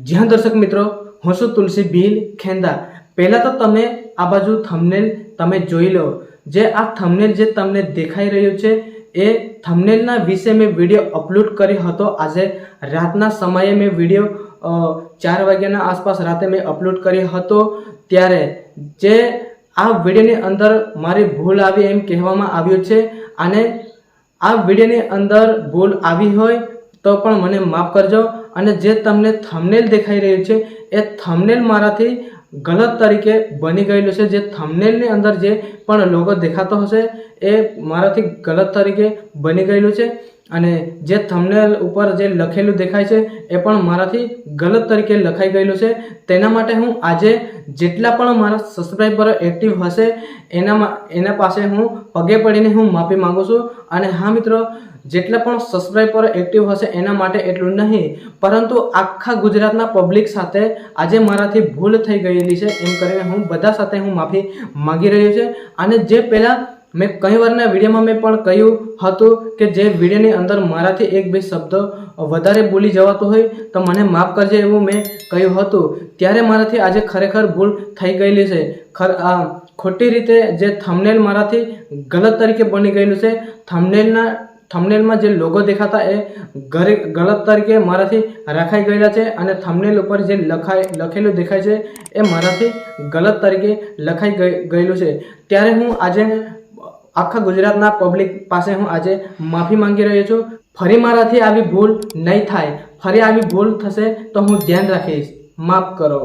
जी हाँ दर्शक मित्रों, હું છું તુલસી ભીલ ખેંદા। પહેલા તો તમે આ બાજુ થંબનેલ તમે જોઈ લો। જે આ થંબનેલ જે તમને દેખાઈ રહ્યું છે એ થંબનેલના વિશે મેં વિડીયો અપલોડ કર્યો હતો। આજે રાતના સમયે મેં વિડીયો 4 વાગ્યાના આસપાસ રાતે મેં અપલોડ કર્યો હતો। ત્યારે જે આ વિડીયોની અંદર મારી ભૂલ આવી એમ કહેવામાં આવ્યું છે અને આ વિડીયોની અંદર ભૂલ આવી હોય તો પણ મને માફ કરજો। અને જે તમને થંબનેલ દેખાઈ રહ્યું છે એ થંબનેલ મારાથી ગલત તરીકે બની ગયેલું છે। જે થંબનેલની અંદર જે પણ લોગો દેખાતો હશે એ મારાથી ગલત તરીકે બની ગયેલું છે અને જે થંબનેલ ઉપર જે લખેલું દેખાય છે એ પણ મારાથી ગલત તરીકે લખાઈ ગયેલું છે। તેના માટે હું આજે જેટલા પણ મારા સબસ્ક્રાઈબરો એક્ટિવ હશે એના પાસે હું પગે પડીને હું માફી માંગુ છું। અને હા મિત્રો, જેટલા પણ સબસ્ક્રાઈબરો એક્ટિવ હશે એના માટે એટલું નહીં, પરંતુ આખા ગુજરાતના પબ્લિક સાથે આજે મારાથી ભૂલ થઈ ગયેલી છે એમ કરીને હું બધા સાથે હું માફી માંગી રહ્યો છું। અને જે પહેલાં મેં કઈ વારના વિડીયોમાં મેં પણ કહ્યું હતું કે જે વિડીયોની અંદર મારાથી 1-2 શબ્દો વધારે બોલી જવાતો હોય તો મને માફ કરજે એવું મેં કહ્યું હતું। ત્યારે મારાથી આજે ખરેખર ભૂલ થઈ ગયેલી છે। ખોટી રીતે જે થંબનેલ મારાથી ગલત તરીકે બની ગયેલું છે। થંબનેલમાં જે લોગો દેખાતા એ ગલત તરીકે મારાથી રખાઈ ગયેલા છે અને થંબનેલ ઉપર જે લખેલું દેખાય છે એ મારાથી ગલત તરીકે લખાઈ ગયેલું છે। ત્યારે હું આજે આખા ગુજરાતના પબ્લિક પાસે હું આજે માફી માંગી રહ્યો છું। ફરી મારાથી આવી ભૂલ નહીં થાય। ફરી આવી ભૂલ થશે તો હું ધ્યાન રાખીશ। માફ કરો।